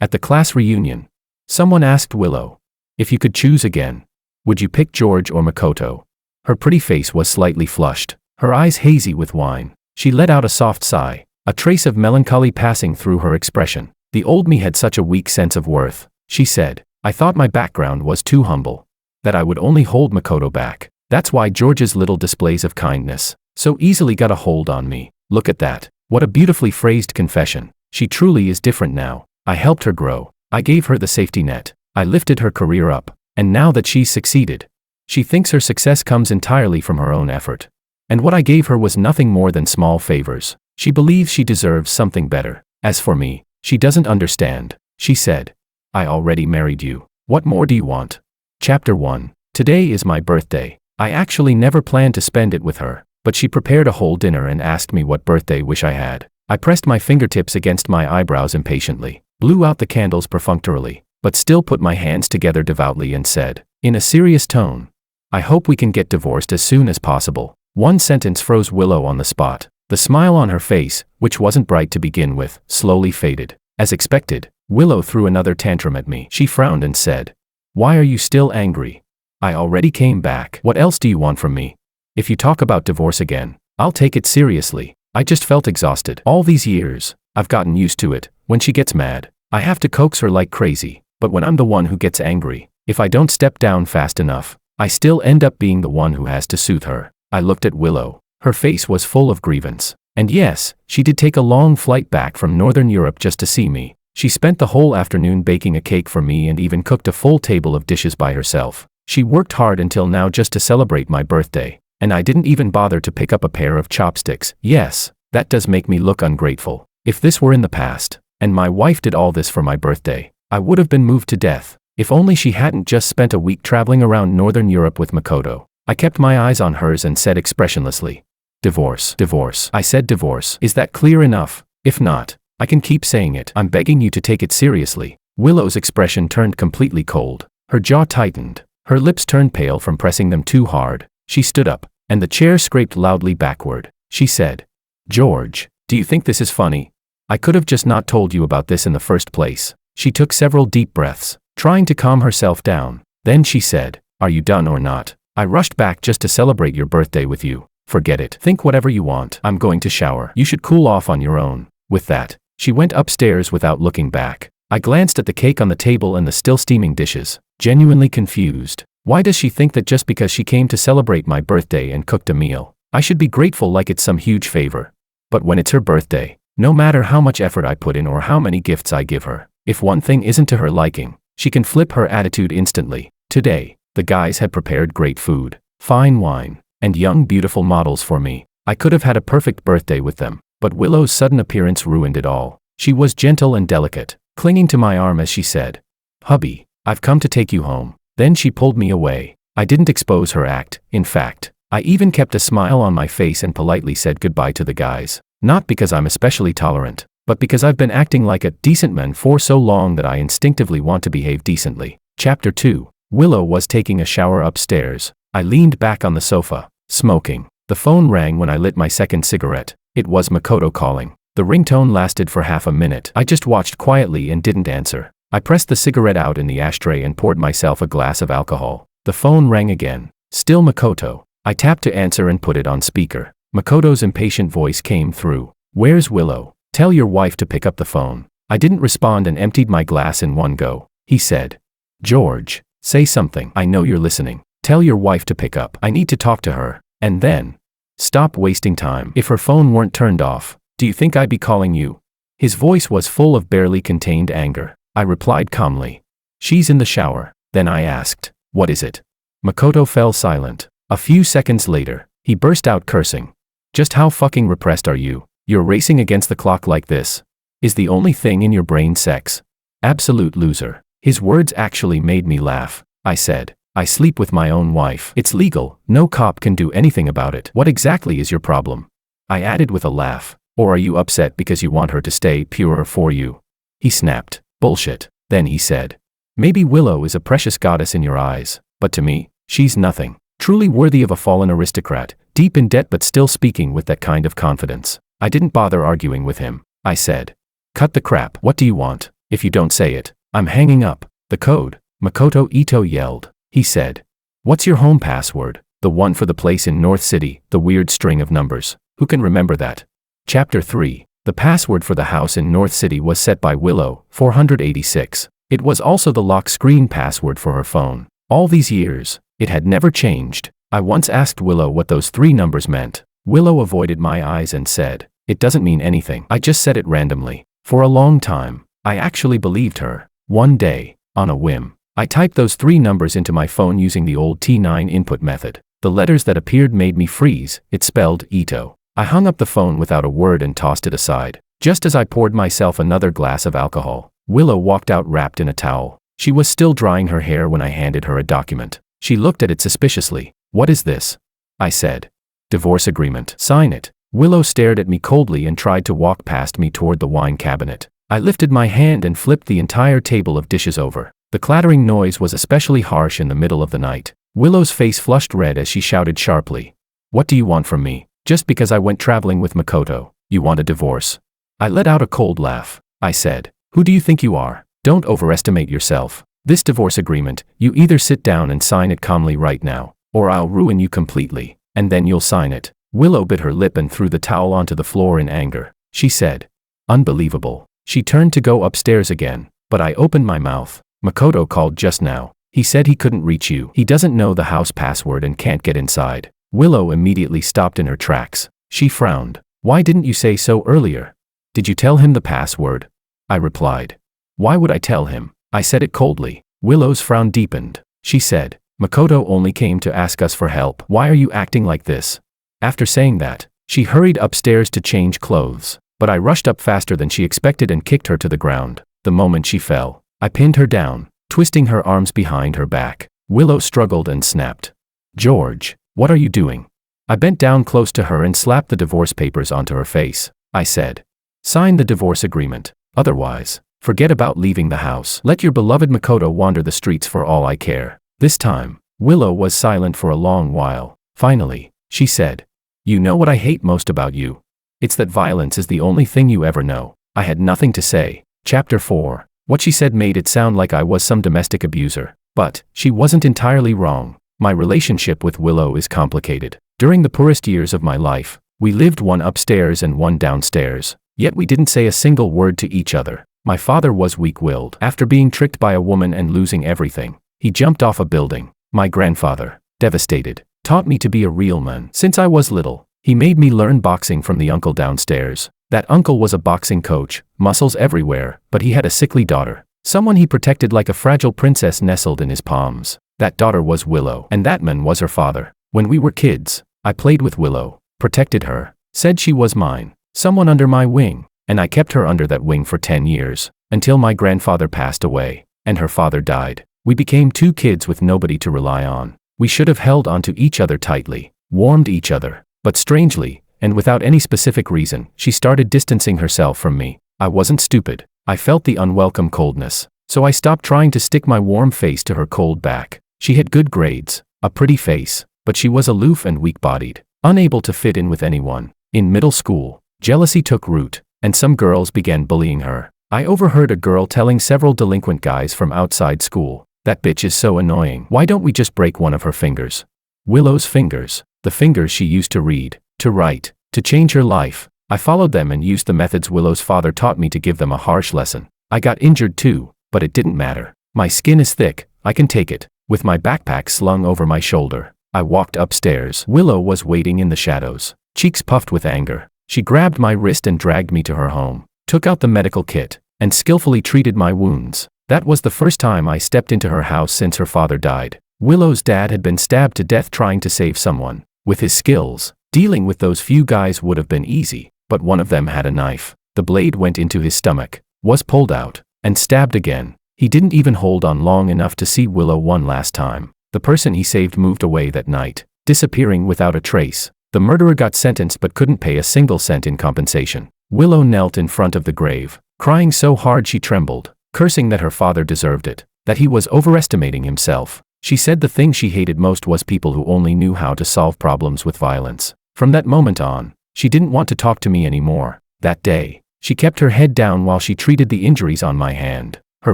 At the class reunion, someone asked Willow, if you could choose again, would you pick George or Makoto? Her pretty face was slightly flushed, her eyes hazy with wine. She let out a soft sigh, a trace of melancholy passing through her expression. The old me had such a weak sense of worth, she said. I thought my background was too humble, that I would only hold Makoto back. That's why George's little displays of kindness so easily got a hold on me. Look at that. What a beautifully phrased confession. She truly is different now. I helped her grow. I gave her the safety net. I lifted her career up. And now that she's succeeded, she thinks her success comes entirely from her own effort. And what I gave her was nothing more than small favors. She believes she deserves something better. As for me, she doesn't understand. She said, I already married you. What more do you want? Chapter 1. Today is my birthday. I actually never planned to spend it with her, but she prepared a whole dinner and asked me what birthday wish I had. I pressed my fingertips against my eyebrows impatiently, blew out the candles perfunctorily, but still put my hands together devoutly and said, in a serious tone, I hope we can get divorced as soon as possible. One sentence froze Willow on the spot. The smile on her face, which wasn't bright to begin with, slowly faded. As expected, Willow threw another tantrum at me. She frowned and said, why are you still angry? I already came back. What else do you want from me? If you talk about divorce again, I'll take it seriously. I just felt exhausted. All these years, I've gotten used to it. When she gets mad, I have to coax her like crazy. But when I'm the one who gets angry, if I don't step down fast enough, I still end up being the one who has to soothe her. I looked at Willow. Her face was full of grievance. And yes, she did take a long flight back from Northern Europe just to see me. She spent the whole afternoon baking a cake for me and even cooked a full table of dishes by herself. She worked hard until now just to celebrate my birthday, and I didn't even bother to pick up a pair of chopsticks. Yes, that does make me look ungrateful. If this were in the past, and my wife did all this for my birthday, I would have been moved to death. If only she hadn't just spent a week traveling around Northern Europe with Makoto. I kept my eyes on hers and said expressionlessly, divorce, divorce. I said divorce. Is that clear enough? If not, I can keep saying it. I'm begging you to take it seriously. Willow's expression turned completely cold. Her jaw tightened. Her lips turned pale from pressing them too hard. She stood up, and the chair scraped loudly backward. She said, George, do you think this is funny? I could have just not told you about this in the first place. She took several deep breaths, trying to calm herself down. Then she said, are you done or not? I rushed back just to celebrate your birthday with you. Forget it. Think whatever you want. I'm going to shower. You should cool off on your own. With that, she went upstairs without looking back. I glanced at the cake on the table and the still steaming dishes, genuinely confused. Why does she think that just because she came to celebrate my birthday and cooked a meal, I should be grateful like it's some huge favor? But when it's her birthday, no matter how much effort I put in or how many gifts I give her, if one thing isn't to her liking, she can flip her attitude instantly. Today, the guys had prepared great food, fine wine, and young beautiful models for me. I could have had a perfect birthday with them, but Willow's sudden appearance ruined it all. She was gentle and delicate, clinging to my arm as she said, hubby, I've come to take you home. Then she pulled me away. I didn't expose her act. In fact, I even kept a smile on my face and politely said goodbye to the guys. Not because I'm especially tolerant, but because I've been acting like a decent man for so long that I instinctively want to behave decently. Chapter 2. Willow was taking a shower upstairs. I leaned back on the sofa, smoking. The phone rang when I lit my second cigarette. It was Makoto calling. The ringtone lasted for half a minute. I just watched quietly and didn't answer. I pressed the cigarette out in the ashtray and poured myself a glass of alcohol. The phone rang again. Still Makoto. I tapped to answer and put it on speaker. Makoto's impatient voice came through. Where's Willow? Tell your wife to pick up the phone. I didn't respond and emptied my glass in one go. He said, George, say something. I know you're listening. Tell your wife to pick up. I need to talk to her. And then, stop wasting time. If her phone weren't turned off, do you think I'd be calling you? His voice was full of barely contained anger. I replied calmly, she's in the shower. Then I asked, what is it? Makoto fell silent. A few seconds later, he burst out cursing. Just how fucking repressed are you? You're racing against the clock like this. Is the only thing in your brain sex? Absolute loser. His words actually made me laugh. I said, I sleep with my own wife. It's legal. No cop can do anything about it. What exactly is your problem? I added with a laugh. Or are you upset because you want her to stay pure for you? He snapped. Bullshit. Then he said, maybe Willow is a precious goddess in your eyes, but to me, she's nothing. Truly worthy of a fallen aristocrat, deep in debt but still speaking with that kind of confidence. I didn't bother arguing with him. I said, cut the crap. What do you want? If you don't say it, I'm hanging up. The code, Makoto Ito yelled. He said, "What's your home password? The one for the place in North City, the weird string of numbers. Who can remember that?" Chapter 3. The password for the house in North City was set by Willow, 486. It was also the lock screen password for her phone. All these years, it had never changed. I once asked Willow what those 3 numbers meant. Willow avoided my eyes and said, "It doesn't mean anything. I just said it randomly." For a long time, I actually believed her. One day, on a whim, I typed those 3 numbers into my phone using the old T9 input method. The letters that appeared made me freeze. It spelled Ito. I hung up the phone without a word and tossed it aside. Just as I poured myself another glass of alcohol, Willow walked out wrapped in a towel. She was still drying her hair when I handed her a document. She looked at it suspiciously. "What is this?" I said. "Divorce agreement. Sign it." Willow stared at me coldly and tried to walk past me toward the wine cabinet. I lifted my hand and flipped the entire table of dishes over. The clattering noise was especially harsh in the middle of the night. Willow's face flushed red as she shouted sharply, "What do you want from me? Just because I went traveling with Makoto, you want a divorce?" I let out a cold laugh. I said, "Who do you think you are? Don't overestimate yourself. This divorce agreement, you either sit down and sign it calmly right now, or I'll ruin you completely, and then you'll sign it." Willow bit her lip and threw the towel onto the floor in anger. She said, "Unbelievable." She turned to go upstairs again, but I opened my mouth. "Makoto called just now. He said he couldn't reach you. He doesn't know the house password and can't get inside." Willow immediately stopped in her tracks. She frowned. "Why didn't you say so earlier?" "Did you tell him the password?" I replied. "Why would I tell him?" I said it coldly. Willow's frown deepened. She said, "Makoto only came to ask us for help. Why are you acting like this?" After saying that, she hurried upstairs to change clothes, but I rushed up faster than she expected and kicked her to the ground. The moment she fell, I pinned her down, twisting her arms behind her back. Willow struggled and snapped. "George, what are you doing?" I bent down close to her and slapped the divorce papers onto her face. I said, "Sign the divorce agreement. Otherwise, forget about leaving the house. Let your beloved Makoto wander the streets for all I care." This time, Willow was silent for a long while. Finally, she said, "You know what I hate most about you? It's that violence is the only thing you ever know." I had nothing to say. Chapter 4. What she said made it sound like I was some domestic abuser. But, she wasn't entirely wrong. My relationship with Willow is complicated. During the poorest years of my life, we lived one upstairs and one downstairs. Yet we didn't say a single word to each other. My father was weak-willed. After being tricked by a woman and losing everything, he jumped off a building. My grandfather, devastated, taught me to be a real man. Since I was little, he made me learn boxing from the uncle downstairs. That uncle was a boxing coach, muscles everywhere, but he had a sickly daughter. Someone he protected like a fragile princess nestled in his palms. That daughter was Willow, and that man was her father. When we were kids, I played with Willow, protected her, said she was mine, someone under my wing, and I kept her under that wing for 10 years, until my grandfather passed away, and her father died. We became 2 kids with nobody to rely on. We should have held onto each other tightly, warmed each other. But strangely, and without any specific reason, she started distancing herself from me. I wasn't stupid. I felt the unwelcome coldness, so I stopped trying to stick my warm face to her cold back. She had good grades, a pretty face, but she was aloof and weak-bodied, unable to fit in with anyone. In middle school, jealousy took root, and some girls began bullying her. I overheard a girl telling several delinquent guys from outside school, "That bitch is so annoying. Why don't we just break one of her fingers?" Willow's fingers. The fingers she used to read, to write, to change her life. I followed them and used the methods Willow's father taught me to give them a harsh lesson. I got injured too, but it didn't matter. My skin is thick, I can take it. With my backpack slung over my shoulder, I walked upstairs. Willow was waiting in the shadows, cheeks puffed with anger. She grabbed my wrist and dragged me to her home, took out the medical kit, and skillfully treated my wounds. That was the first time I stepped into her house since her father died. Willow's dad had been stabbed to death trying to save someone. With his skills, dealing with those few guys would have been easy, but one of them had a knife. The blade went into his stomach, was pulled out, and stabbed again. He didn't even hold on long enough to see Willow one last time. The person he saved moved away that night, disappearing without a trace. The murderer got sentenced but couldn't pay a single cent in compensation. Willow knelt in front of the grave, crying so hard she trembled, cursing that her father deserved it, that he was overestimating himself. She said the thing she hated most was people who only knew how to solve problems with violence. From that moment on, she didn't want to talk to me anymore. That day, She kept her head down while she treated the injuries on my hand. Her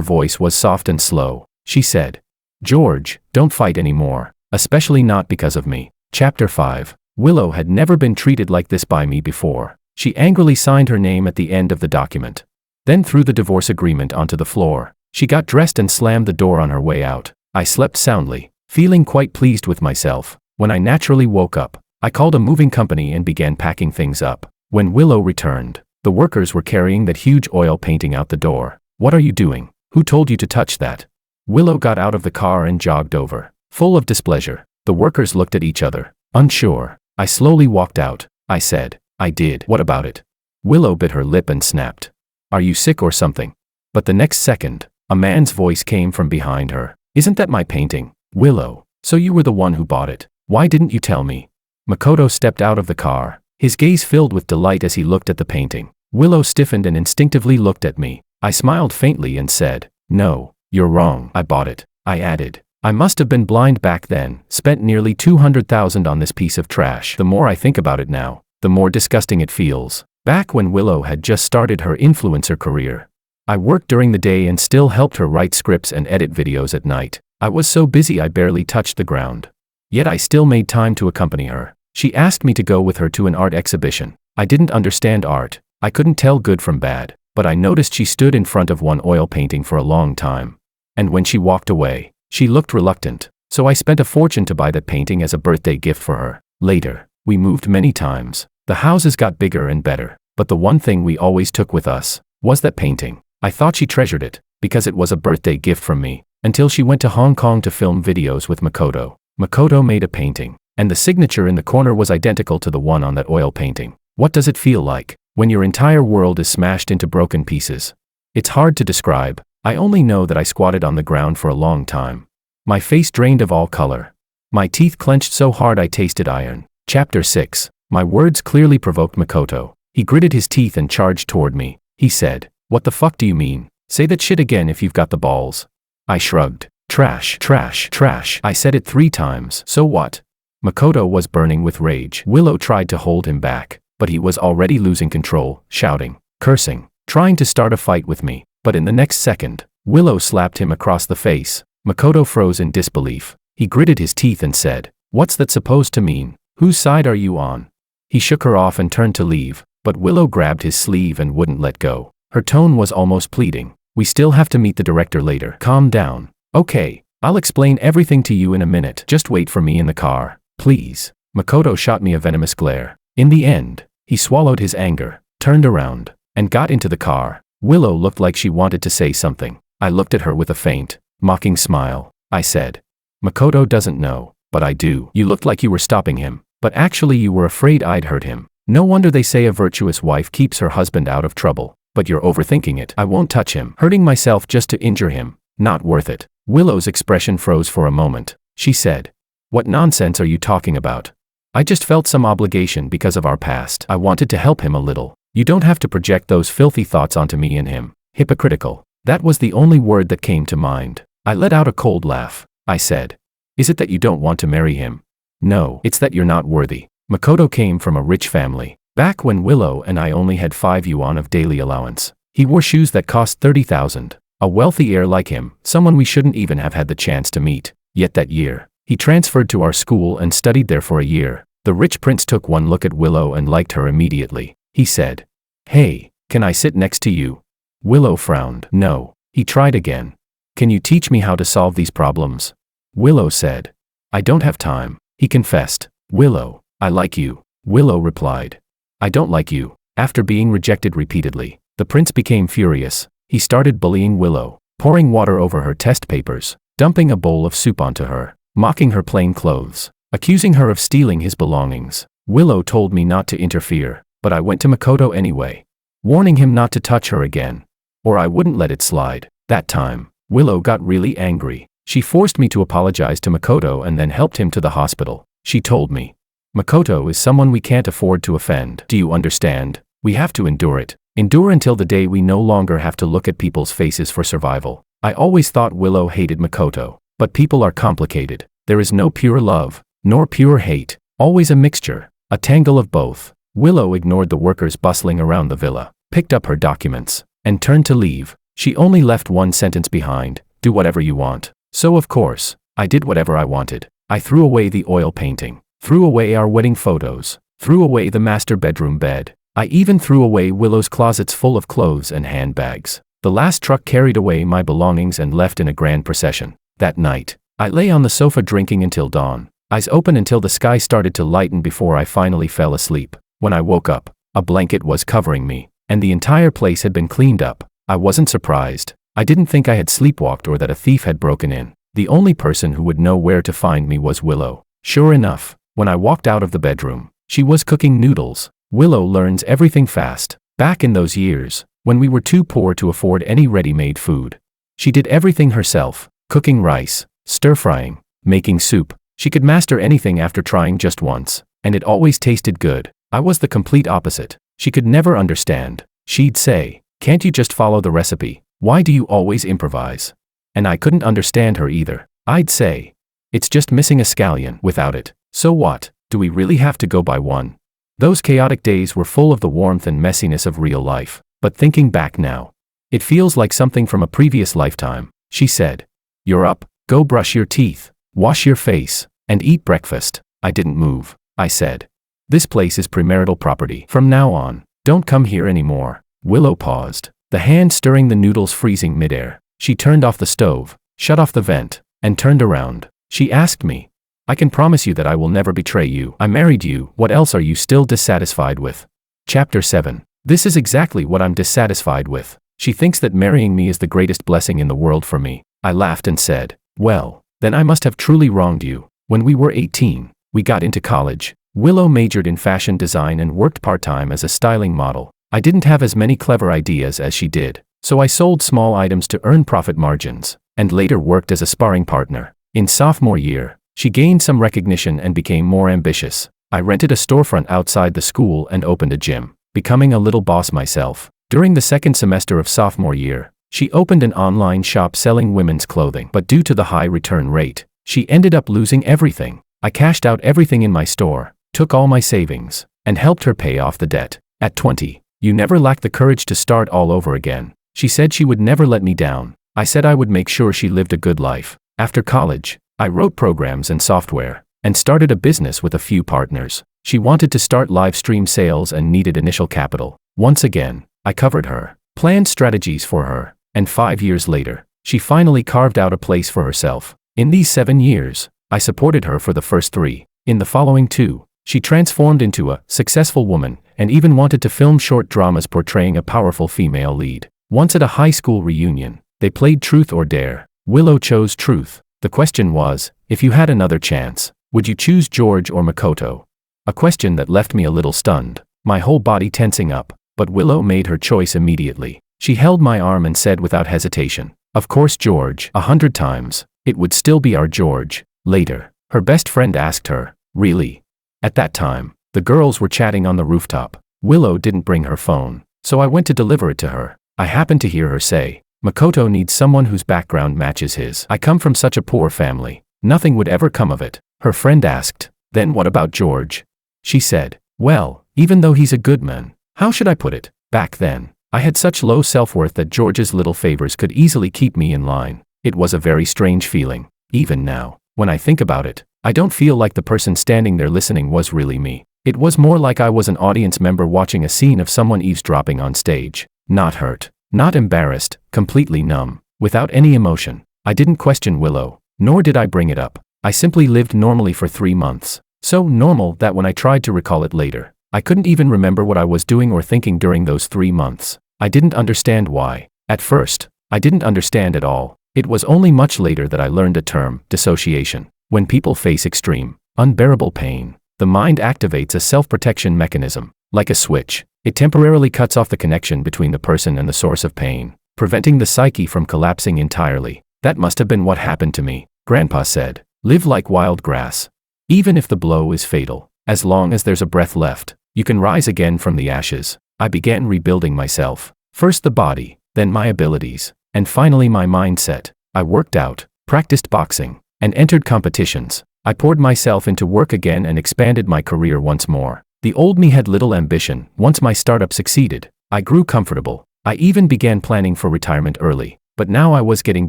voice was soft and slow. She said, "George, don't fight anymore, especially not because of me." Chapter 5. Willow had never been treated like this by me before. She angrily signed her name at the end of the document, then threw the divorce agreement onto the floor. She got dressed and slammed the door on her way out. I slept soundly, feeling quite pleased with myself. When I naturally woke up, I called a moving company and began packing things up. When Willow returned, the workers were carrying that huge oil painting out the door. "What are you doing? Who told you to touch that?" Willow got out of the car and jogged over, full of displeasure. The workers looked at each other, unsure. I slowly walked out. I said, "I did. What about it?" Willow bit her lip and snapped, "Are you sick or something?" But the next second, a man's voice came from behind her. "Isn't that my painting, Willow? So you were the one who bought it. Why didn't you tell me?" Makoto stepped out of the car, his gaze filled with delight as he looked at the painting. Willow stiffened and instinctively looked at me. I smiled faintly and said, "No, you're wrong. I bought it." I added, "I must have been blind back then, spent nearly 200,000 on this piece of trash. The more I think about it now, the more disgusting it feels." Back when Willow had just started her influencer career, I worked during the day and still helped her write scripts and edit videos at night. I was so busy I barely touched the ground. Yet I still made time to accompany her. She asked me to go with her to an art exhibition. I didn't understand art. I couldn't tell good from bad, but I noticed she stood in front of one oil painting for a long time. And when she walked away, she looked reluctant. So I spent a fortune to buy that painting as a birthday gift for her. Later, we moved many times. The houses got bigger and better, but the one thing we always took with us was that painting. I thought she treasured it, because it was a birthday gift from me, until she went to Hong Kong to film videos with Makoto. Makoto made a painting, and the signature in the corner was identical to the one on that oil painting. What does it feel like when your entire world is smashed into broken pieces? It's hard to describe. I only know that I squatted on the ground for a long time. My face drained of all color. My teeth clenched so hard I tasted iron. Chapter 6. My words clearly provoked Makoto. He gritted his teeth and charged toward me. He said, "What the fuck do you mean? Say that shit again if you've got the balls." I shrugged. "Trash, trash, trash." I said it 3 times. "So what?" Makoto was burning with rage. Willow tried to hold him back, but he was already losing control, shouting, cursing, trying to start a fight with me. But in the next second, Willow slapped him across the face. Makoto froze in disbelief. He gritted his teeth and said, "What's that supposed to mean? Whose side are you on?" He shook her off and turned to leave, but Willow grabbed his sleeve and wouldn't let go. Her tone was almost pleading. "We still have to meet the director later. Calm down. Okay, I'll explain everything to you in a minute. Just wait for me in the car, please." Makoto shot me a venomous glare. In the end, he swallowed his anger, turned around, and got into the car. Willow looked like she wanted to say something. I looked at her with a faint, mocking smile. I said, "Makoto doesn't know, but I do. You looked like you were stopping him, but actually you were afraid I'd hurt him. No wonder they say a virtuous wife keeps her husband out of trouble. But you're overthinking it. I won't touch him. Hurting myself just to injure him. Not worth it." Willow's expression froze for a moment. She said, "What nonsense are you talking about? I just felt some obligation because of our past. I wanted to help him a little. You don't have to project those filthy thoughts onto me and him." Hypocritical. That was the only word that came to mind. I let out a cold laugh. I said, "Is it that you don't want to marry him?" "No, it's that you're not worthy." Makoto came from a rich family. Back when Willow and I only had 5 yuan of daily allowance, he wore shoes that cost 30,000. A wealthy heir like him, someone we shouldn't even have had the chance to meet. Yet that year, he transferred to our school and studied there for a year. The rich prince took one look at Willow and liked her immediately. He said, "Hey, can I sit next to you?" Willow frowned. No. He tried again. "Can you teach me how to solve these problems?" Willow said, "I don't have time." He confessed, "Willow, I like you." Willow replied, "I don't like you." After being rejected repeatedly, the prince became furious. He started bullying Willow, pouring water over her test papers, dumping a bowl of soup onto her, mocking her plain clothes, accusing her of stealing his belongings. Willow told me not to interfere, but I went to Makoto anyway, warning him not to touch her again, or I wouldn't let it slide. That time, Willow got really angry. She forced me to apologize to Makoto and then helped him to the hospital. She told me, "Makoto is someone we can't afford to offend. Do you understand? We have to endure it. Endure until the day we no longer have to look at people's faces for survival." I always thought Willow hated Makoto, but people are complicated. There is no pure love, nor pure hate, always a mixture, a tangle of both. Willow ignored the workers bustling around the villa. picked up her documents, and turned to leave. She only left one sentence behind: do whatever you want. So of course, I did whatever I wanted. I threw away the oil painting, threw away our wedding photos, threw away the master bedroom bed. I even threw away Willow's closets full of clothes and handbags. The last truck carried away my belongings and left in a grand procession. That night, I lay on the sofa drinking until dawn, eyes open until the sky started to lighten before I finally fell asleep. When I woke up, a blanket was covering me, and the entire place had been cleaned up. I wasn't surprised. I didn't think I had sleepwalked or that a thief had broken in. The only person who would know where to find me was Willow. Sure enough, when I walked out of the bedroom, she was cooking noodles. Willow learns everything fast. Back in those years, when we were too poor to afford any ready-made food, she did everything herself, cooking rice, stir-frying, making soup. She could master anything after trying just once, and it always tasted good. I was the complete opposite. She could never understand. She'd say, "Can't you just follow the recipe? Why do you always improvise?" And I couldn't understand her either. I'd say, "It's just missing a scallion without it. So what? Do we really have to go by one?" Those chaotic days were full of the warmth and messiness of real life. But thinking back now, it feels like something from a previous lifetime. She said, "You're up, go brush your teeth, wash your face, and eat breakfast." I didn't move. I said, "This place is premarital property. From now on, don't come here anymore." Willow paused, the hand stirring the noodles freezing midair. She turned off the stove, shut off the vent, and turned around. She asked me, "I can promise you that I will never betray you. I married you. What else are you still dissatisfied with?" Chapter 7. This is exactly what I'm dissatisfied with. She thinks that marrying me is the greatest blessing in the world for me. I laughed and said, "Well, then I must have truly wronged you." When we were 18, we got into college. Willow majored in fashion design and worked part-time as a styling model. I didn't have as many clever ideas as she did, so I sold small items to earn profit margins, and later worked as a sparring partner. In sophomore year, she gained some recognition and became more ambitious. I rented a storefront outside the school and opened a gym, becoming a little boss myself. During the second semester of sophomore year, she opened an online shop selling women's clothing, but due to the high return rate, she ended up losing everything. I cashed out everything in my store, took all my savings, and helped her pay off the debt. At 20, you never lack the courage to start all over again. She said she would never let me down. I said I would make sure she lived a good life. After college, I wrote programs and software, and started a business with a few partners. She wanted to start live stream sales and needed initial capital. Once again, I covered her, planned strategies for her, and 5 years later, she finally carved out a place for herself. In these 7 years, I supported her for the first 3. In the following 2, she transformed into a successful woman and even wanted to film short dramas portraying a powerful female lead. Once at a high school reunion, they played Truth or Dare. Willow chose Truth. The question was, if you had another chance, would you choose George or Makoto? A question that left me a little stunned, my whole body tensing up, but Willow made her choice immediately. She held my arm and said without hesitation, "Of course George." 100 times, it would still be our George. Later, her best friend asked her, "Really?" At that time, the girls were chatting on the rooftop. Willow didn't bring her phone, so I went to deliver it to her. I happened to hear her say, "Makoto needs someone whose background matches his. I come from such a poor family. Nothing would ever come of it." Her friend asked, "Then what about George?" She said, "Well, even though he's a good man, how should I put it? Back then, I had such low self-worth that George's little favors could easily keep me in line." It was a very strange feeling. Even now, when I think about it, I don't feel like the person standing there listening was really me. It was more like I was an audience member watching a scene of someone eavesdropping on stage. Not hurt, not embarrassed, completely numb, without any emotion. I didn't question Willow, nor did I bring it up. I simply lived normally for 3 months. So normal that when I tried to recall it later, I couldn't even remember what I was doing or thinking during those 3 months. I didn't understand why. At first, I didn't understand at all. It was only much later that I learned a term, dissociation. When people face extreme, unbearable pain, the mind activates a self-protection mechanism. Like a switch, it temporarily cuts off the connection between the person and the source of pain, preventing the psyche from collapsing entirely. That must have been what happened to me. Grandpa said, "Live like wild grass. Even if the blow is fatal, as long as there's a breath left, you can rise again from the ashes." I began rebuilding myself. First the body, then my abilities, and finally my mindset. I worked out, practiced boxing, and entered competitions. I poured myself into work again and expanded my career once more. The old me had little ambition. Once my startup succeeded, I grew comfortable. I even began planning for retirement early. But now I was getting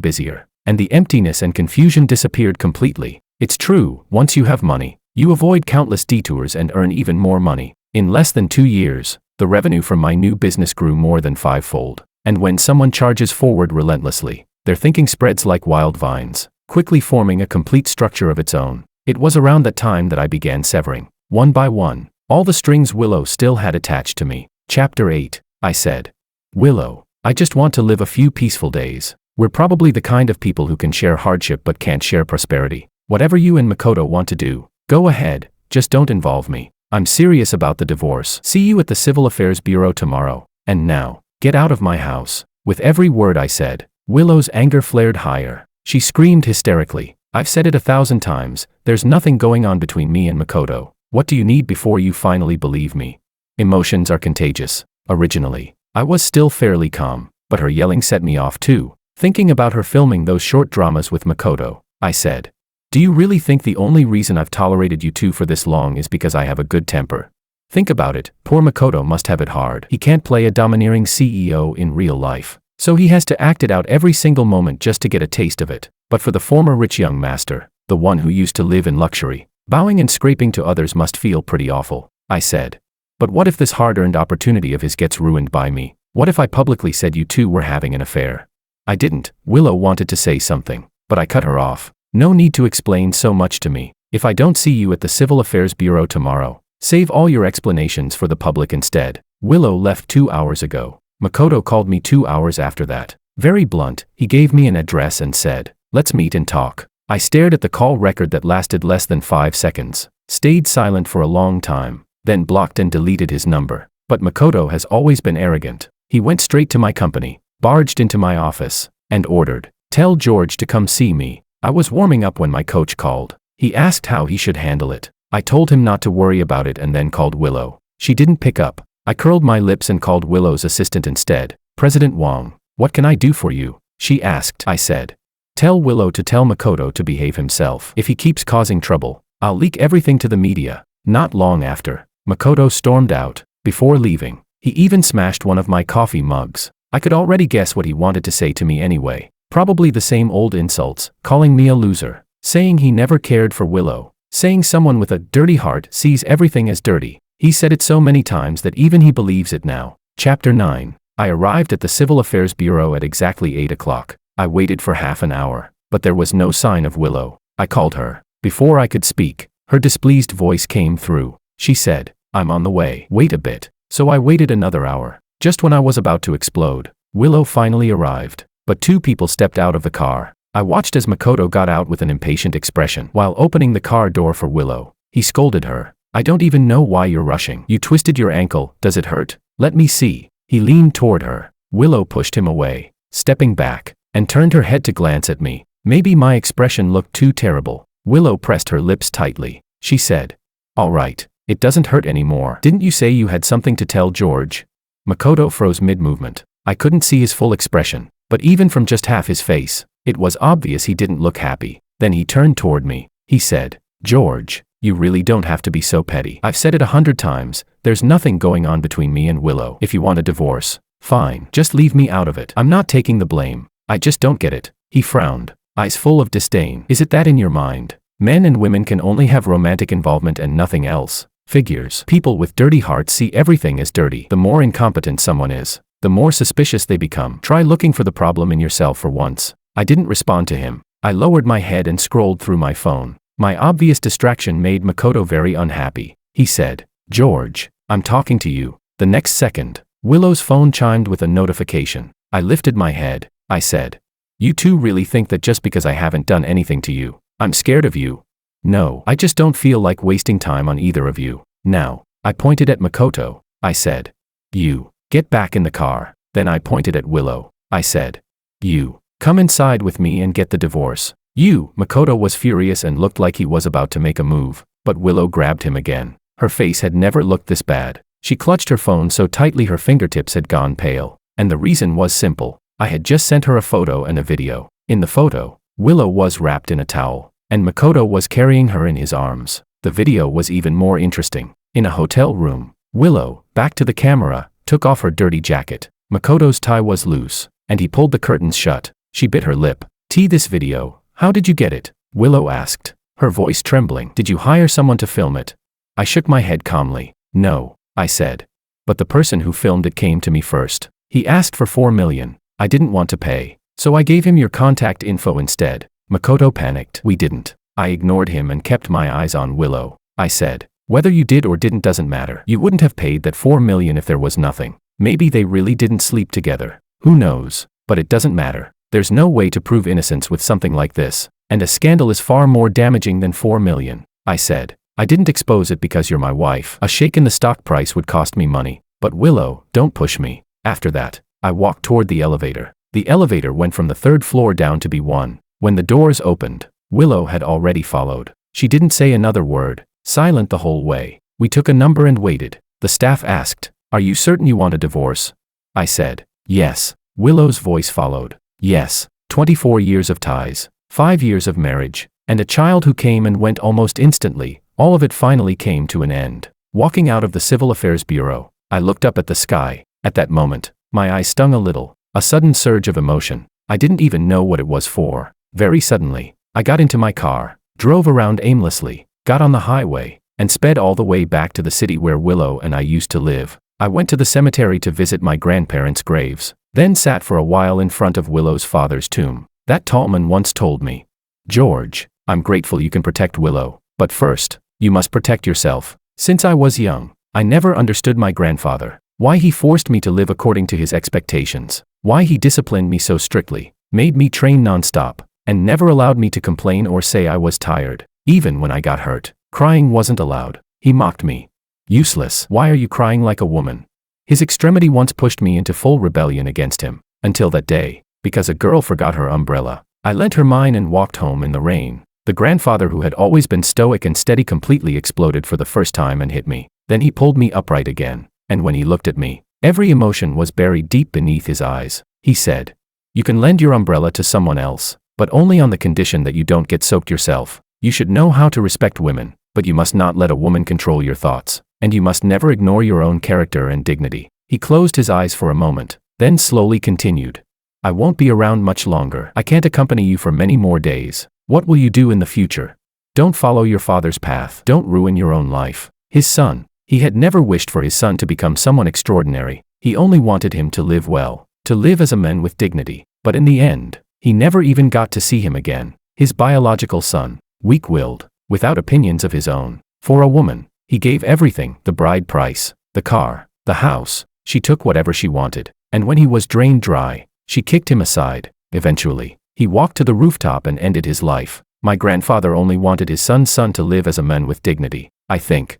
busier. And the emptiness and confusion disappeared completely. It's true, once you have money, you avoid countless detours and earn even more money. In less than 2 years, the revenue from my new business grew more than 5-fold. And when someone charges forward relentlessly, their thinking spreads like wild vines, quickly forming a complete structure of its own. It was around that time that I began severing, one by one, all the strings Willow still had attached to me. Chapter 8, I said. Willow, I just want to live a few peaceful days. We're probably the kind of people who can share hardship but can't share prosperity. Whatever you and Makoto want to do, go ahead, just don't involve me. I'm serious about the divorce. See you at the Civil Affairs Bureau tomorrow. And now, get out of my house. With every word I said, Willow's anger flared higher. She screamed hysterically. I've said it 1,000 times, there's nothing going on between me and Makoto. What do you need before you finally believe me? Emotions are contagious. Originally, I was still fairly calm, but her yelling set me off too. Thinking about her filming those short dramas with Makoto, I said, do you really think the only reason I've tolerated you two for this long is because I have a good temper? Think about it, poor Makoto must have it hard. He can't play a domineering CEO in real life, so he has to act it out every single moment just to get a taste of it. But for the former rich young master, the one who used to live in luxury, bowing and scraping to others must feel pretty awful, I said. But what if this hard-earned opportunity of his gets ruined by me? What if I publicly said you two were having an affair? I didn't. Willow wanted to say something, but I cut her off. No need to explain so much to me. If I don't see you at the Civil Affairs Bureau tomorrow, save all your explanations for the public instead. Willow left 2 hours ago. Makoto called me 2 hours after that. Very blunt, he gave me an address and said, let's meet and talk. I stared at the call record that lasted less than 5 seconds, stayed silent for a long time, then blocked and deleted his number. But Makoto has always been arrogant. He went straight to my company, barged into my office, and ordered, tell George to come see me. I was warming up when my coach called. He asked how he should handle it. I told him not to worry about it and then called Willow. She didn't pick up. I curled my lips and called Willow's assistant instead. President Wong, what can I do for you? She asked. I said, tell Willow to tell Makoto to behave himself. If he keeps causing trouble, I'll leak everything to the media. Not long after, Makoto stormed out. Before leaving, he even smashed one of my coffee mugs. I could already guess what he wanted to say to me anyway. Probably the same old insults, calling me a loser, saying he never cared for Willow, saying someone with a dirty heart sees everything as dirty. He said it so many times that even he believes it now. Chapter 9. I arrived at the Civil Affairs Bureau at exactly 8 o'clock. I waited for half an hour, but there was no sign of Willow. I called her. Before I could speak, her displeased voice came through. She said, I'm on the way. Wait a bit. So I waited another hour. Just when I was about to explode, Willow finally arrived. But 2 people stepped out of the car. I watched as Makoto got out with an impatient expression. While opening the car door for Willow, he scolded her. I don't even know why you're rushing. You twisted your ankle. Does it hurt? Let me see. He leaned toward her. Willow pushed him away, stepping back, and turned her head to glance at me. Maybe my expression looked too terrible. Willow pressed her lips tightly. She said, all right, it doesn't hurt anymore. Didn't you say you had something to tell George? Makoto froze mid-movement. I couldn't see his full expression, but even from just half his face, it was obvious he didn't look happy. Then he turned toward me. He said, George, you really don't have to be so petty. I've said it 100 times, there's nothing going on between me and Willow. If you want a divorce, fine, just leave me out of it. I'm not taking the blame. I just don't get it. He frowned, eyes full of disdain. Is it that in your mind? Men and women can only have romantic involvement and nothing else. Figures. People with dirty hearts see everything as dirty. The more incompetent someone is, the more suspicious they become. Try looking for the problem in yourself for once. I didn't respond to him. I lowered my head and scrolled through my phone. My obvious distraction made Makoto very unhappy. He said, George, I'm talking to you. The next second, Willow's phone chimed with a notification. I lifted my head. I said, you two really think that just because I haven't done anything to you, I'm scared of you? No, I just don't feel like wasting time on either of you. Now, I pointed at Makoto. I said, you, get back in the car. Then I pointed at Willow. I said, you, come inside with me and get the divorce. You, Makoto was furious and looked like he was about to make a move, but Willow grabbed him again. Her face had never looked this bad. She clutched her phone so tightly her fingertips had gone pale. And the reason was simple. I had just sent her a photo and a video. In the photo, Willow was wrapped in a towel, and Makoto was carrying her in his arms. The video was even more interesting. In a hotel room, Willow, back to the camera, took off her dirty jacket. Makoto's tie was loose, and he pulled the curtains shut. She bit her lip. This video, how did you get it? Willow asked, her voice trembling. Did you hire someone to film it? I shook my head calmly. No, I said. But the person who filmed it came to me first. He asked for $4 million. I didn't want to pay, so I gave him your contact info instead. Makoto panicked. We didn't. I ignored him and kept my eyes on Willow. I said, whether you did or didn't doesn't matter. You wouldn't have paid that $4 million if there was nothing. Maybe they really didn't sleep together. Who knows? But it doesn't matter. There's no way to prove innocence with something like this, and a scandal is far more damaging than $4 million. I said, I didn't expose it because you're my wife. A shake in the stock price would cost me money. But Willow, don't push me. After that, I walked toward the elevator. The elevator went from the 3rd floor down to B1. When the doors opened, Willow had already followed. She didn't say another word, silent the whole way. We took a number and waited. The staff asked, are you certain you want a divorce? I said, yes. Willow's voice followed. Yes. 24 years of ties, 5 years of marriage, and a child who came and went almost instantly. All of it finally came to an end. Walking out of the Civil Affairs Bureau, I looked up at the sky. At that moment, my eyes stung a little. A sudden surge of emotion. I didn't even know what it was for. Very suddenly, I got into my car, drove around aimlessly, got on the highway, and sped all the way back to the city where Willow and I used to live. I went to the cemetery to visit my grandparents' graves, then sat for a while in front of Willow's father's tomb. That tall man once told me, George, I'm grateful you can protect Willow, but first, you must protect yourself. Since I was young, I never understood my grandfather, why he forced me to live according to his expectations, why he disciplined me so strictly, made me train nonstop, and never allowed me to complain or say I was tired. Even when I got hurt, crying wasn't allowed. He mocked me. Useless. Why are you crying like a woman? His extremity once pushed me into full rebellion against him. Until that day, because a girl forgot her umbrella, I lent her mine and walked home in the rain. The grandfather who had always been stoic and steady completely exploded for the first time and hit me. Then he pulled me upright again, and when he looked at me, every emotion was buried deep beneath his eyes. He said, you can lend your umbrella to someone else, but only on the condition that you don't get soaked yourself. You should know how to respect women, but you must not let a woman control your thoughts, and you must never ignore your own character and dignity. He closed his eyes for a moment, then slowly continued. I won't be around much longer. I can't accompany you for many more days. What will you do in the future? Don't follow your father's path. Don't ruin your own life. His son. He had never wished for his son to become someone extraordinary. He only wanted him to live well, to live as a man with dignity. But in the end, he never even got to see him again. His biological son, weak-willed, without opinions of his own. For a woman, he gave everything, the bride price, the car, the house. She took whatever she wanted, and when he was drained dry, she kicked him aside. Eventually, he walked to the rooftop and ended his life. My grandfather only wanted his son's son to live as a man with dignity, I think.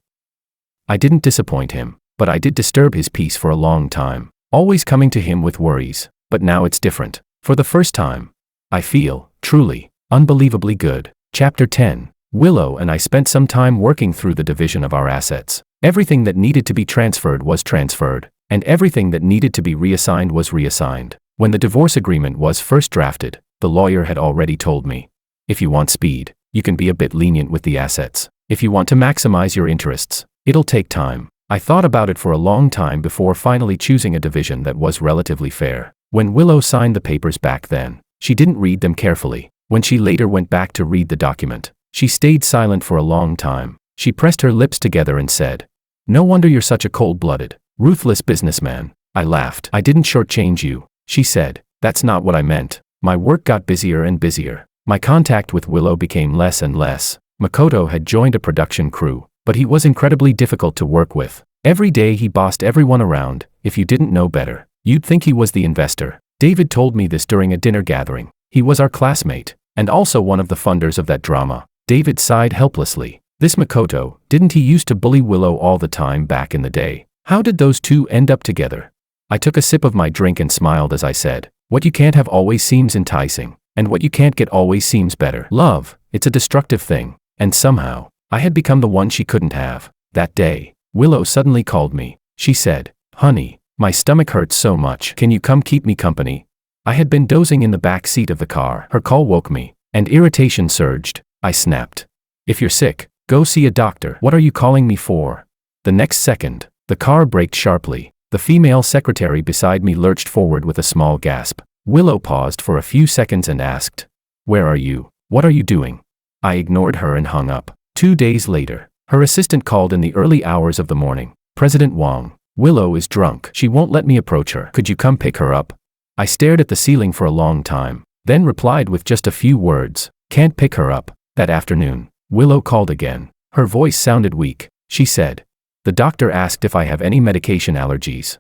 I didn't disappoint him, but I did disturb his peace for a long time, always coming to him with worries. But now it's different. For the first time, I feel, truly, unbelievably good. Chapter 10. Willow and I spent some time working through the division of our assets. Everything that needed to be transferred was transferred, and everything that needed to be reassigned was reassigned. When the divorce agreement was first drafted, the lawyer had already told me, if you want speed, you can be a bit lenient with the assets. If you want to maximize your interests, it'll take time. I thought about it for a long time before finally choosing a division that was relatively fair. When Willow signed the papers back then, she didn't read them carefully. When she later went back to read the document, she stayed silent for a long time. She pressed her lips together and said, no wonder you're such a cold-blooded, ruthless businessman. I laughed. I didn't shortchange you, she said. That's not what I meant. My work got busier and busier. My contact with Willow became less and less. Makoto had joined a production crew, but he was incredibly difficult to work with. Every day he bossed everyone around. If you didn't know better, you'd think he was the investor. David told me this during a dinner gathering. He was our classmate, and also one of the funders of that drama. David sighed helplessly. This Makoto, didn't he used to bully Willow all the time back in the day? How did those two end up together? I took a sip of my drink and smiled as I said, what you can't have always seems enticing, and what you can't get always seems better. Love, it's a destructive thing, and somehow, I had become the one she couldn't have. That day, Willow suddenly called me. She said, honey, my stomach hurts so much. Can you come keep me company? I had been dozing in the back seat of the car. Her call woke me, and irritation surged. I snapped. If you're sick, go see a doctor. What are you calling me for? The next second, the car braked sharply. The female secretary beside me lurched forward with a small gasp. Willow paused for a few seconds and asked, "Where are you? What are you doing?" I ignored her and hung up. 2 days later, her assistant called in the early hours of the morning. "President Wang, Willow is drunk. She won't let me approach her. Could you come pick her up?" I stared at the ceiling for a long time, then replied with just a few words, "Can't pick her up." That afternoon, Willow called again. Her voice sounded weak. She said, "The doctor asked if I have any medication allergies."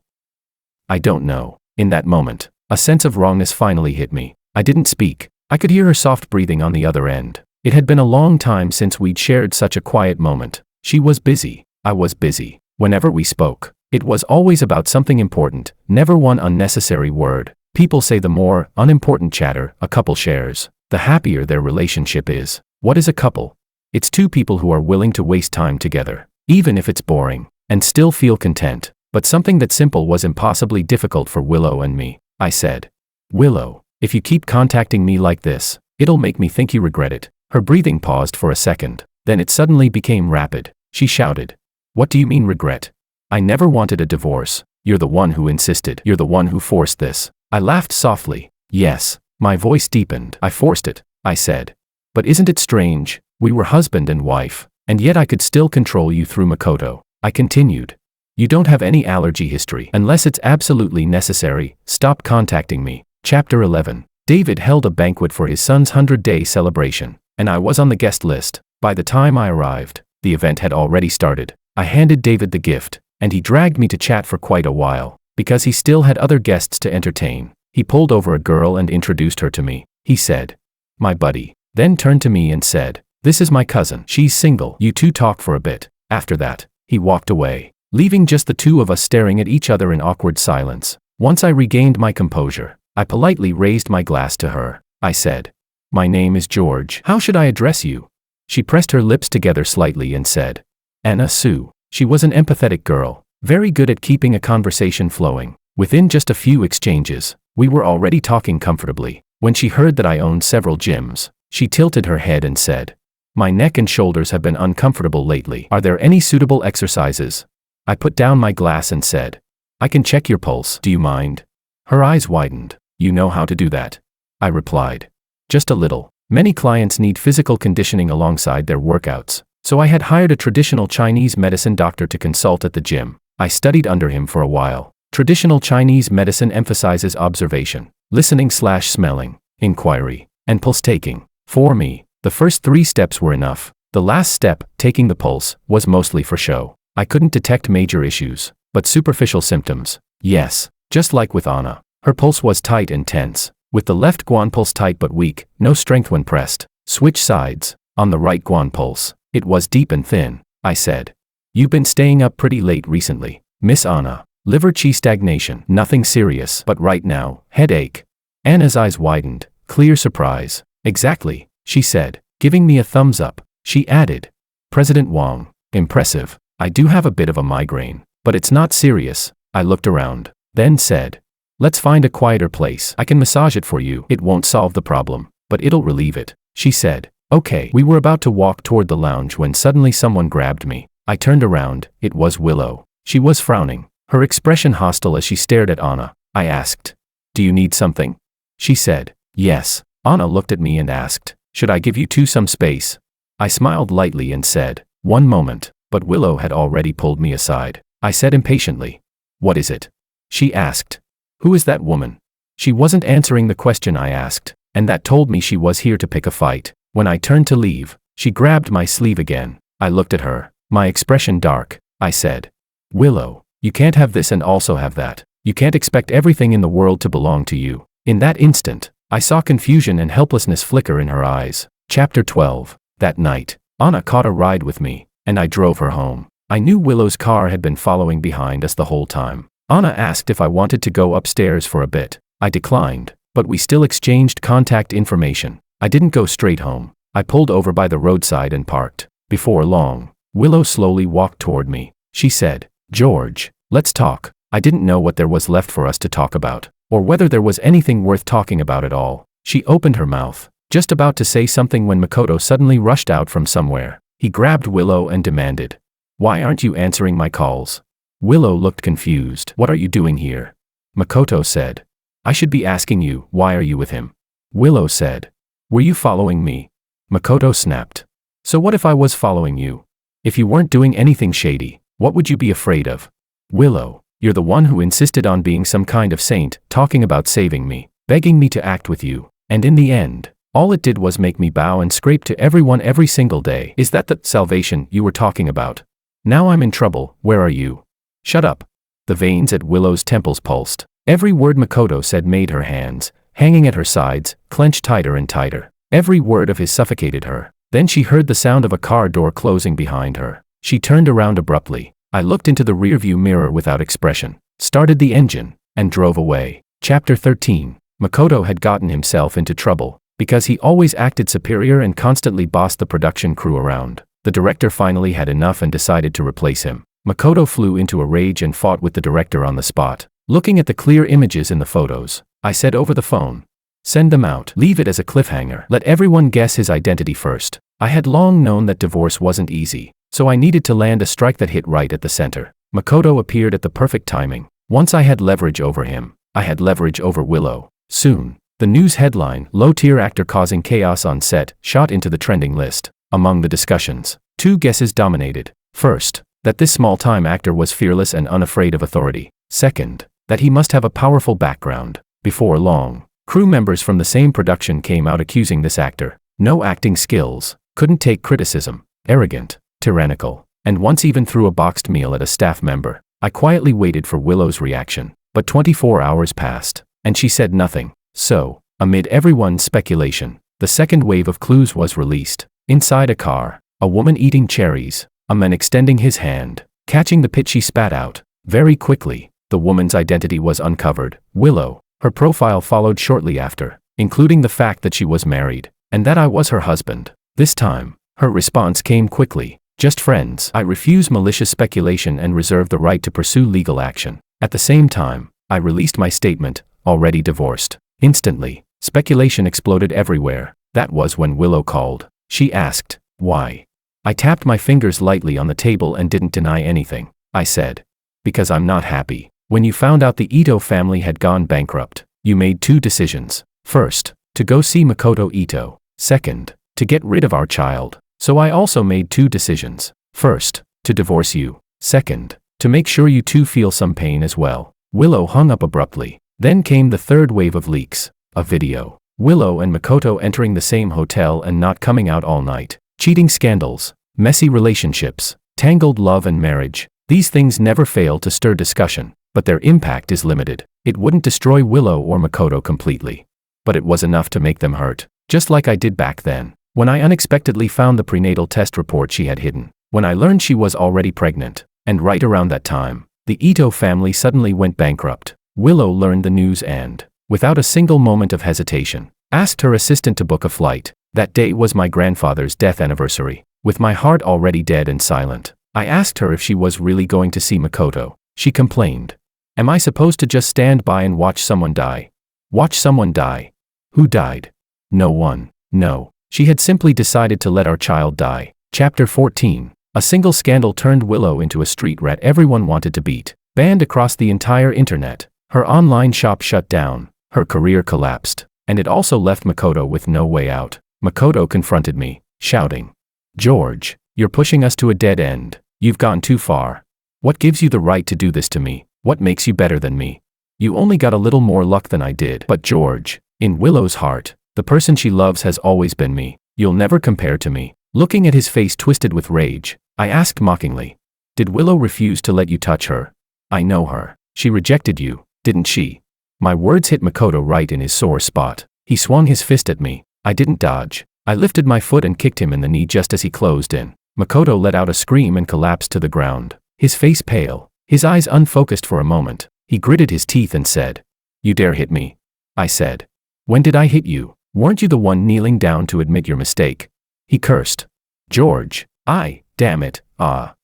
I don't know. In that moment, a sense of wrongness finally hit me. I didn't speak. I could hear her soft breathing on the other end. It had been a long time since we'd shared such a quiet moment. She was busy. I was busy. Whenever we spoke, it was always about something important, never one unnecessary word. People say the more unimportant chatter a couple shares, the happier their relationship is. What is a couple? It's two people who are willing to waste time together, even if it's boring, and still feel content. But something that simple was impossibly difficult for Willow and me. I said, "Willow, if you keep contacting me like this, it'll make me think you regret it." Her breathing paused for a second, then it suddenly became rapid. She shouted, "What do you mean regret? I never wanted a divorce. You're the one who insisted. You're the one who forced this." I laughed softly. "Yes." My voice deepened. "I forced it," I said. "But isn't it strange? We were husband and wife, and yet I could still control you through Makoto." I continued. "You don't have any allergy history. Unless it's absolutely necessary, stop contacting me." Chapter 11. David held a banquet for his son's 100-day celebration, and I was on the guest list. By the time I arrived, the event had already started. I handed David the gift, and he dragged me to chat for quite a while, because he still had other guests to entertain. He pulled over a girl and introduced her to me. He said, "My buddy," then turned to me and said, "This is my cousin. She's single. You two talk for a bit." After that, he walked away, leaving just the two of us staring at each other in awkward silence. Once I regained my composure, I politely raised my glass to her. I said, "My name is George. How should I address you?" She pressed her lips together slightly and said, "Anna Sue." She was an empathetic girl, very good at keeping a conversation flowing. Within just a few exchanges, we were already talking comfortably. When she heard that I owned several gyms, she tilted her head and said, "My neck and shoulders have been uncomfortable lately. Are there any suitable exercises?" I put down my glass and said, "I can check your pulse. Do you mind?" Her eyes widened. "You know how to do that?" I replied, "Just a little. Many clients need physical conditioning alongside their workouts, so I had hired a traditional Chinese medicine doctor to consult at the gym. I studied under him for a while. Traditional Chinese medicine emphasizes observation, listening/smelling, inquiry, and pulse taking. For me, the first 3 steps were enough. The last step, taking the pulse, was mostly for show. I couldn't detect major issues, but superficial symptoms. Yes, just like with Anna. Her pulse was tight and tense, with the left guan pulse tight but weak, no strength when pressed. Switch sides. On the right guan pulse, it was deep and thin. I said, "You've been staying up pretty late recently, Miss Anna. Liver qi stagnation. Nothing serious, but right now, headache." Anna's eyes widened, clear surprise. "Exactly," she said, giving me a thumbs up. She added, "President Wang, impressive. I do have a bit of a migraine, but it's not serious." I looked around, then said, "Let's find a quieter place. I can massage it for you. It won't solve the problem, but it'll relieve it." She said, "Okay." We were about to walk toward the lounge when suddenly someone grabbed me. I turned around. It was Willow. She was frowning, her expression hostile as she stared at Anna. I asked, "Do you need something?" She said, "Yes." Anna looked at me and asked, "Should I give you two some space?" I smiled lightly and said, "One moment," but Willow had already pulled me aside. I said impatiently, "What is it?" She asked, "Who is that woman?" She wasn't answering the question I asked, and that told me she was here to pick a fight. When I turned to leave, she grabbed my sleeve again. I looked at her, my expression dark. I said, "Willow, you can't have this and also have that. You can't expect everything in the world to belong to you." In that instant, I saw confusion and helplessness flicker in her eyes. Chapter 12. That night, Anna caught a ride with me, and I drove her home. I knew Willow's car had been following behind us the whole time. Anna asked if I wanted to go upstairs for a bit. I declined, but we still exchanged contact information. I didn't go straight home. I pulled over by the roadside and parked. Before long, Willow slowly walked toward me. She said, "George, let's talk." I didn't know what there was left for us to talk about, or whether there was anything worth talking about at all. She opened her mouth, just about to say something when Makoto suddenly rushed out from somewhere. He grabbed Willow and demanded, "Why aren't you answering my calls?" Willow looked confused. What are you doing here? Makoto said. I should be asking you, why are you with him? Willow said. Were you following me? Makoto snapped. So what if I was following you? If you weren't doing anything shady, what would you be afraid of? Willow, you're the one who insisted on being some kind of saint, talking about saving me, begging me to act with you, and in the end, all it did was make me bow and scrape to everyone every single day. Is that the salvation you were talking about? Now I'm in trouble, where are you? Shut up. The veins at Willow's temples pulsed. Every word Makoto said made her hands, hanging at her sides, clench tighter and tighter. Every word of his suffocated her. Then she heard the sound of a car door closing behind her. She turned around abruptly. I looked into the rearview mirror without expression, started the engine, and drove away. Chapter 13. Makoto had gotten himself into trouble, because he always acted superior and constantly bossed the production crew around. The director finally had enough and decided to replace him. Makoto flew into a rage and fought with the director on the spot. Looking at the clear images in the photos, I said over the phone, send them out. Leave it as a cliffhanger. Let everyone guess his identity first. I had long known that divorce wasn't easy, so I needed to land a strike that hit right at the center. Makoto appeared at the perfect timing. Once I had leverage over him, I had leverage over Willow. Soon, the news headline, low-tier actor causing chaos on set, shot into the trending list. Among the discussions, two guesses dominated. First, that this small-time actor was fearless and unafraid of authority. Second, that he must have a powerful background. Before long, crew members from the same production came out accusing this actor. No acting skills, couldn't take criticism, arrogant, tyrannical, and once even threw a boxed meal at a staff member. I quietly waited for Willow's reaction, but 24 hours passed, and she said nothing. So, amid everyone's speculation, the second wave of clues was released. Inside a car, a woman eating cherries, a man extending his hand, catching the pit she spat out. Very quickly, the woman's identity was uncovered, Willow. Her profile followed shortly after, including the fact that she was married, and that I was her husband. This time, her response came quickly. Just friends. I refuse malicious speculation and reserve the right to pursue legal action. At the same time, I released my statement, already divorced. Instantly, speculation exploded everywhere. That was when Willow called. She asked, why? I tapped my fingers lightly on the table and didn't deny anything. I said, because I'm not happy. When you found out the Ito family had gone bankrupt, you made two decisions. First, to go see Makoto Ito. Second, to get rid of our child. So I also made two decisions. First, to divorce you. Second, to make sure you two feel some pain as well. Willow hung up abruptly. Then came the third wave of leaks. A video. Willow and Makoto entering the same hotel and not coming out all night. Cheating scandals, messy relationships, tangled love and marriage. These things never fail to stir discussion, but their impact is limited. It wouldn't destroy Willow or Makoto completely, but it was enough to make them hurt, just like I did back then, when I unexpectedly found the prenatal test report she had hidden, when I learned she was already pregnant, and right around that time, the Ito family suddenly went bankrupt. Willow learned the news and, without a single moment of hesitation, asked her assistant to book a flight. That day was my grandfather's death anniversary. With my heart already dead and silent, I asked her if she was really going to see Makoto. She complained. Am I supposed to just stand by and watch someone die? Watch someone die? Who died? No one. No. She had simply decided to let our child die. Chapter 14. A single scandal turned Willow into a street rat everyone wanted to beat. Banned across the entire internet. Her online shop shut down. Her career collapsed. And it also left Makoto with no way out. Makoto confronted me, shouting, George, you're pushing us to a dead end. You've gone too far. What gives you the right to do this to me? What makes you better than me? You only got a little more luck than I did. But George, in Willow's heart, the person she loves has always been me. You'll never compare to me. Looking at his face twisted with rage, I asked mockingly, did Willow refuse to let you touch her? I know her. She rejected you, didn't she? My words hit Makoto right in his sore spot. He swung his fist at me. I didn't dodge. I lifted my foot and kicked him in the knee just as he closed in. Makoto let out a scream and collapsed to the ground, his face pale, his eyes unfocused for a moment. He gritted his teeth and said, You dare hit me? I said. When did I hit you? Weren't you the one kneeling down to admit your mistake? He cursed. George, damn it, I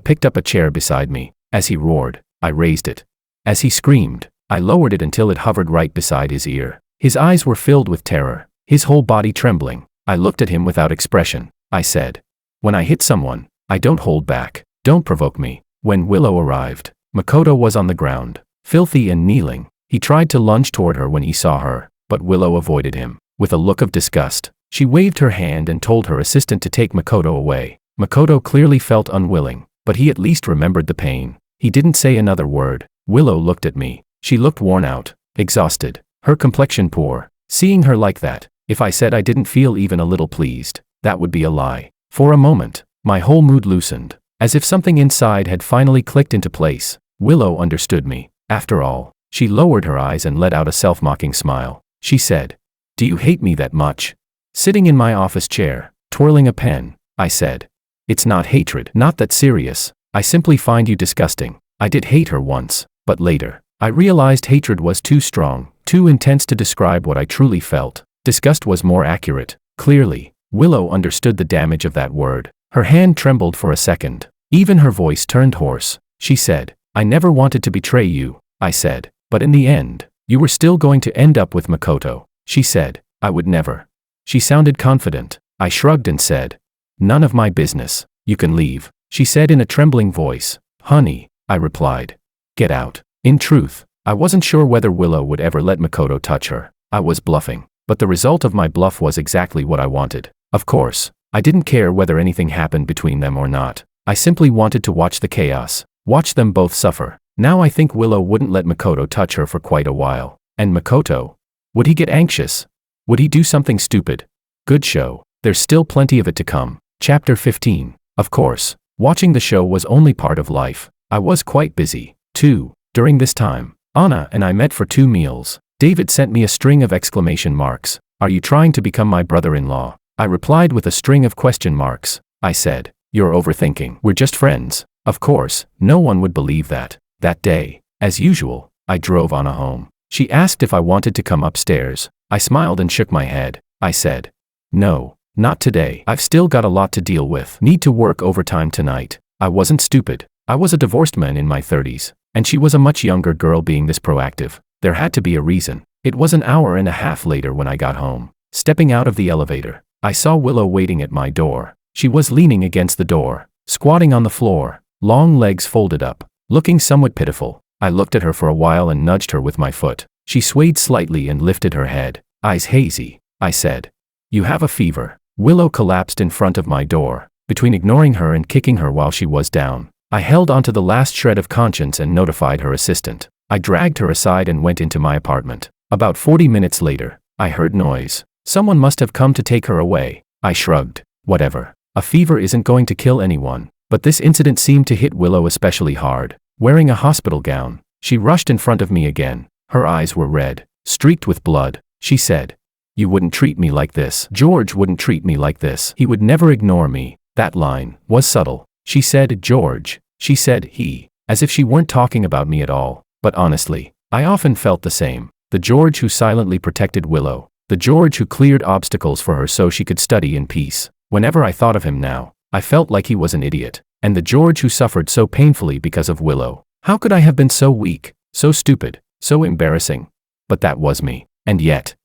picked up a chair beside me. As he roared, I raised it. As he screamed, I lowered it until it hovered right beside his ear. His eyes were filled with terror, his whole body trembling. I looked at him without expression. I said, When I hit someone, I don't hold back. Don't provoke me. When Willow arrived, Makoto was on the ground, filthy and kneeling. He tried to lunge toward her when he saw her, but Willow avoided him. With a look of disgust, she waved her hand and told her assistant to take Makoto away. Makoto clearly felt unwilling, but he at least remembered the pain. He didn't say another word. Willow looked at me. She looked worn out, exhausted, her complexion poor. Seeing her like that, if I said I didn't feel even a little pleased, that would be a lie. For a moment, my whole mood loosened, as if something inside had finally clicked into place. Willow understood me. After all, she lowered her eyes and let out a self-mocking smile. She said, "Do you hate me that much?" Sitting in my office chair, twirling a pen, I said, "It's not hatred, not that serious. I simply find you disgusting." I did hate her once, but later, I realized hatred was too strong, too intense to describe what I truly felt. Disgust was more accurate. Clearly, Willow understood the damage of that word. Her hand trembled for a second. Even her voice turned hoarse. She said, "I never wanted to betray you," I said, "but in the end, you were still going to end up with Makoto." She said, "I would never." She sounded confident. I shrugged and said, "None of my business. You can leave," she said in a trembling voice. "Honey," I replied. "Get out." In truth, I wasn't sure whether Willow would ever let Makoto touch her. I was bluffing, but the result of my bluff was exactly what I wanted. Of course, I didn't care whether anything happened between them or not. I simply wanted to watch the chaos, watch them both suffer. Now I think Willow wouldn't let Makoto touch her for quite a while. And Makoto? Would he get anxious? Would he do something stupid? Good show. There's still plenty of it to come. Chapter 15. Of course, watching the show was only part of life. I was quite busy, too. During this time, Anna and I met for 2 meals. David sent me a string of exclamation marks. "Are you trying to become my brother-in-law?" I replied with a string of question marks. I said, "You're overthinking. We're just friends." Of course, no one would believe that. That day, as usual, I drove Anna home. She asked if I wanted to come upstairs. I smiled and shook my head. I said, "No, not today. I've still got a lot to deal with. Need to work overtime tonight." I wasn't stupid. I was a divorced man in my 30s, and she was a much younger girl being this proactive. There had to be a reason. It was an hour and a half later when I got home. Stepping out of the elevator, I saw Willow waiting at my door. She was leaning against the door, squatting on the floor, long legs folded up, looking somewhat pitiful. I looked at her for a while and nudged her with my foot. She swayed slightly and lifted her head, eyes hazy. I said, "You have a fever." Willow collapsed in front of my door. Between ignoring her and kicking her while she was down, I held onto the last shred of conscience and notified her assistant. I dragged her aside and went into my apartment. About 40 minutes later, I heard noise. Someone must have come to take her away. I shrugged. Whatever. A fever isn't going to kill anyone. But this incident seemed to hit Willow especially hard. Wearing a hospital gown, she rushed in front of me again. Her eyes were red, streaked with blood. She said, "You wouldn't treat me like this. George wouldn't treat me like this. He would never ignore me." That line was subtle. She said George. She said he, as if she weren't talking about me at all. But honestly, I often felt the same. The George who silently protected Willow. The George who cleared obstacles for her so she could study in peace. Whenever I thought of him now, I felt like he was an idiot. And the George who suffered so painfully because of Willow. How could I have been so weak, so stupid, so embarrassing? But that was me. And yet,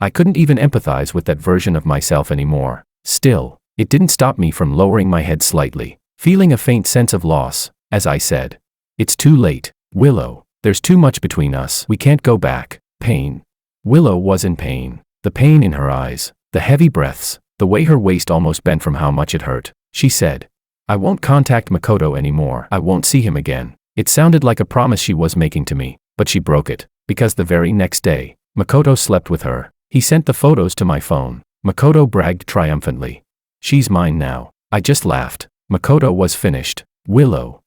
I couldn't even empathize with that version of myself anymore. Still, it didn't stop me from lowering my head slightly, feeling a faint sense of loss, as I said, "It's too late, Willow. There's too much between us. We can't go back." Pain. Willow was in pain. The pain in her eyes, the heavy breaths, the way her waist almost bent from how much it hurt. She said, "I won't contact Makoto anymore. I won't see him again." It sounded like a promise she was making to me, but she broke it, because the very next day, Makoto slept with her. He sent the photos to my phone. Makoto bragged triumphantly. "She's mine now." I just laughed. Makoto was finished. Willow.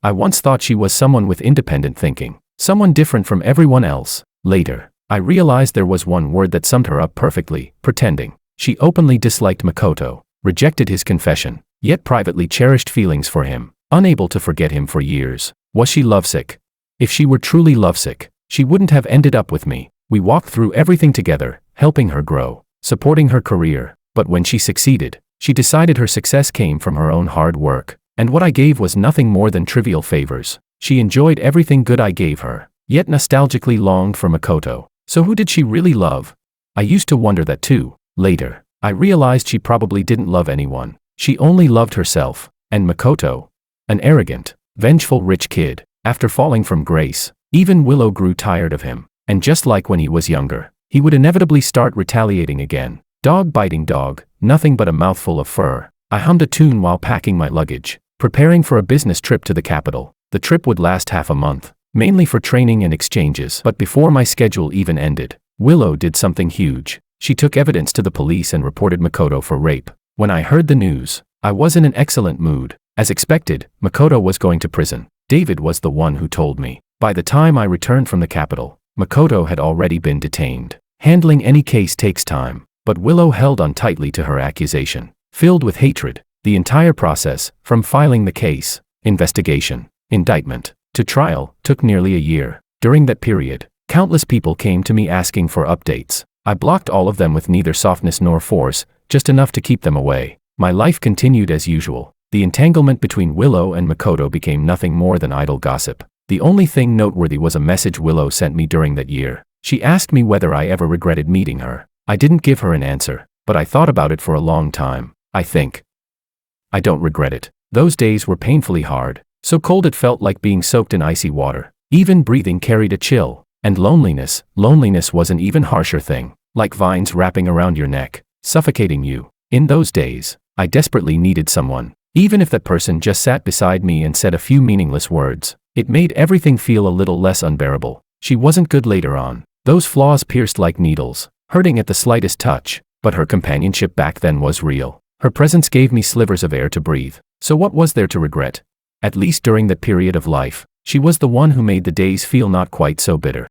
I once thought she was someone with independent thinking, someone different from everyone else. Later, I realized there was one word that summed her up perfectly: pretending. She openly disliked Makoto, rejected his confession, yet privately cherished feelings for him, unable to forget him for years. Was she lovesick? If she were truly lovesick, she wouldn't have ended up with me. We walked through everything together, helping her grow, supporting her career. But when she succeeded, she decided her success came from her own hard work, and what I gave was nothing more than trivial favors. She enjoyed everything good I gave her, yet nostalgically longed for Makoto. So who did she really love? I used to wonder that too. Later, I realized she probably didn't love anyone. She only loved herself, and Makoto, an arrogant, Vengeful rich kid. After falling from grace, even Willow grew tired of him. And just like when he was younger, he would inevitably start retaliating again. Dog biting dog, nothing but a mouthful of fur. I hummed a tune while packing my luggage, preparing for a business trip to the capital. The trip would last half a month, mainly for training and exchanges. But before my schedule even ended, Willow did something huge. She took evidence to the police and reported Makoto for rape. When I heard the news, I was in an excellent mood. As expected, Makoto was going to prison. David was the one who told me. By the time I returned from the capital, Makoto had already been detained. Handling any case takes time, but Willow held on tightly to her accusation. Filled with hatred, the entire process, from filing the case, investigation, indictment, to trial, took nearly a year. During that period, countless people came to me asking for updates. I blocked all of them with neither softness nor force, just enough to keep them away. My life continued as usual. The entanglement between Willow and Makoto became nothing more than idle gossip. The only thing noteworthy was a message Willow sent me during that year. She asked me whether I ever regretted meeting her. I didn't give her an answer, but I thought about it for a long time. I think I don't regret it. Those days were painfully hard, so cold it felt like being soaked in icy water. Even breathing carried a chill. And loneliness was an even harsher thing, like vines wrapping around your neck, suffocating you. In those days, I desperately needed someone. Even if that person just sat beside me and said a few meaningless words, it made everything feel a little less unbearable. She wasn't good later on. Those flaws pierced like needles, hurting at the slightest touch, but her companionship back then was real. Her presence gave me slivers of air to breathe. So what was there to regret? At least during that period of life, she was the one who made the days feel not quite so bitter.